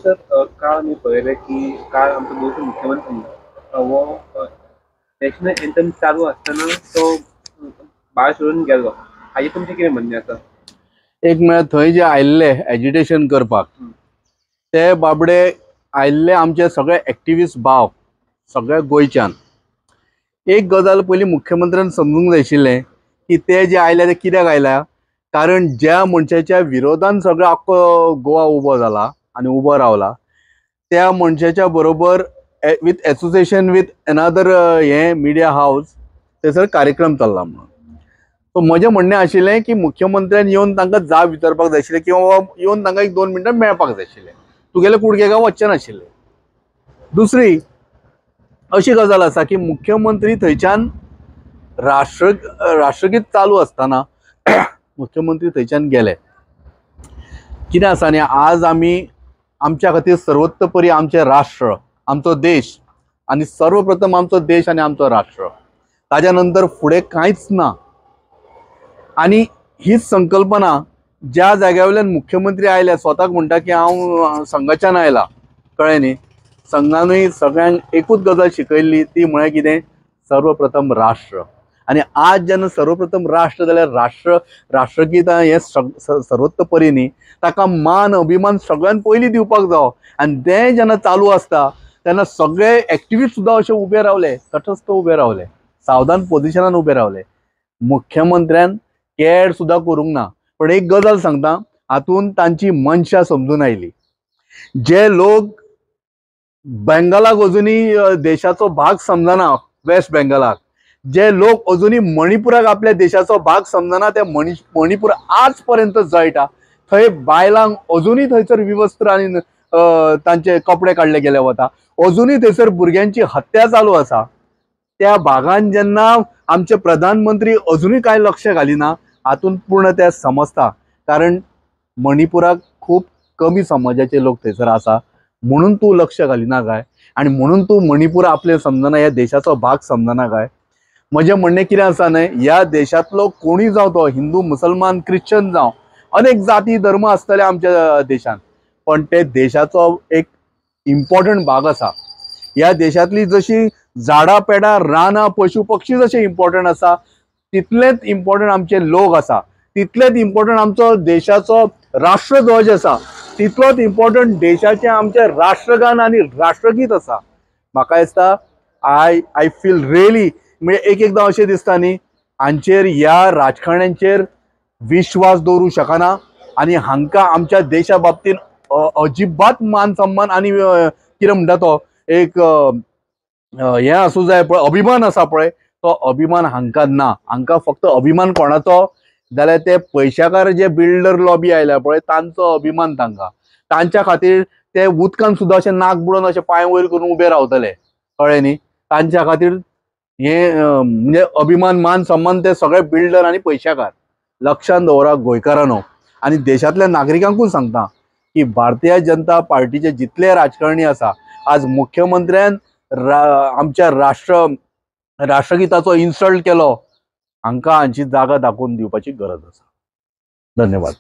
Sir काल मी पळयलें की काल आमचो गोंयचो मुख्यमंत्री वो नॅशनल एंथम चालू आसतना तो भायर सोडून गेलो. हाजेर तुमचें कितें म्हणणें आसा? एक म्हळ्यार थंय जे आयिल्ले एजिटेशन करपाक ते बाबडे आयिल्ले आमचे सगळे एक्टिविस्ट भाव सगळ्या गोंयच्यान. एक गजाल पयलीं मुख्यमंत्र्यान समजूंक जाय आशिल्लें की ते जे आयले ते कित्याक आयल्या, कारण ज्या मनशाच्या विरोधान सगळो आख्खो गोवा उबो जाला आनी उबो रावला त्या मनशाच्या बरोबर विथ एसोसिएशन विथ अनदर हे मिडिया हाऊस थंयसर कार्यक्रम चल्ला म्हणून. सो म्हजें म्हणणें आशिल्लें की मुख्यमंत्र्यान येवन तांकां जाब विचारपाक जाय आशिल्लें किंवा येवन तांकां एक 2 मिनटां मेळपाक जाय आशिल्लें. तुगेले कुडके वचचे नाशिल्ले. दुसरी अशी गजाल आसा की मुख्यमंत्री थंयच्यान राष्ट्रगीत चालू आसतना मुख्यमंत्री थंयच्यान गेले. कितें आसा न्ही, आज आमी आमच्या खातीर सर्वोत्तपरी आमचें राष्ट्र, आमचो देश आनी सर्वप्रथम आमचो देश आनी आमचो राष्ट्र, ताज्या नंतर फुडें कांयच ना. आनी हीच संकल्पना ज्या जाग्या वयल्यान मुख्यमंत्री आयले, स्वताक म्हणटा की हांव संघाच्यान आयला, कळ्ळें न्ही. संघानूय सगळ्यांक एकूच गजाल शिकयल्ली, ती म्हळ्यार कितें, सर्वप्रथम राष्ट्र. आनी आज जेन्ना सर्वप्रथम राष्ट्र जाल्यार राष्ट्रगीत हें सर्वोत्तपरी न्ही, ताका मान अभिमान सगळ्यान पयलीं दिवपाक जावो. आनी तें जेन्ना चालू आसता तेन्ना सगळे एक्टिविस्ट सुद्दां अशे उबे रावले, तटस्थ उबे रावले, सावधान पोजिशनान उबे रावले. मुख्यमंत्र्यान केअर सुद्दां करूंक ना. पण एक गजाल सांगता, हातून तांची मनशा समजून आयली. जे लोक बेंगलाक अजुनी देशाचो भाग समजना, वेस्ट बेंगलाक जे लोक अजुनी मणिपुराक आपल्या देशाचो भाग समजना, ते मणिपूर आज पर्यंत जळटा. थंय बायलांक अजुनी थंयसर विवस्त्र आनी तांचे कपडे काडले गेले वता. अजुनी थंयसर भुरग्यांची हत्या चालू आसा. त्या भागान जेन्ना आमचे प्रधानमंत्री अजुनी कांय लक्ष घालिना, हातून पूर्ण ते समजता. कारण मणिपुराक खूब कमी समाजाचे लोक थंयसर आसा, म्हणून तूं लक्ष घालिना काय, आनी म्हणून तूं मणिपूर आपले समजना, ह्या देशाचो भाग समजना काय. म्हजें म्हणणें कितें आसा न्हय, ह्या देशांतलो कोणूय जावं, तो हिंदू मुसलमान क्रिश्चन जावं, अनेक जाती धर्म आसतले आमच्या देशान, पण ते देशाचो एक इम्पॉर्टंट भाग आसा. ह्या देशांतली जशी झाडां पेडां रानां पशु पक्षी जशे इम्पॉर्टंट आसा, तितलेच इम्पॉर्टंट आमचे लोक आसा, तितलेच इम्पॉर्टंट आमचो देशाचो राष्ट्रध्वज आसा, तितलोच इम्पॉर्टंट देशाचें आमचें राष्ट्रगान आनी राष्ट्रगीत आसा. म्हाका दिसता आय फील रियली, म्हणजे एकदां अशें दिसता न्ही, हांचेर ह्या राजकारण्यांचेर विश्वास दवरूं शकना आनी हांकां आमच्या देशा बाबतीन अजिबात मान सन्मान आनी कितें म्हणटा तो एक हें आसूं जाय पळय, अभिमान आसा पळय, तो अभिमान हांकां ना. हांकां फक्त अभिमान कोणाचो जाल्यार ते पयशाकार जे बिल्डर लॉबी आयल्या पळय, तांचो अभिमान तांकां. तांच्या खातीर ते उदकान सुद्दां अशें नाक बुडोवन अशें पांय वयर करून उबे रावतले, कळ्ळें न्ही. तांच्या खातीर हे म्हणजे अभिमान मान सन्मान ते सगळे बिल्डर आनी पयशाकार. लक्षांत दवरा गोंयकारांनो, आनी देशांतल्या नागरिकांकूय सांगता की भारतीय जनता पार्टीचे जितले राजकारणी आसा, आज मुख्यमंत्र्यान आमच्या राष्ट्रगीताचो इन्सल्ट केलो, हांकां हांची जागा दाखोवन दिवपाची गरज आसा. धन्यवाद.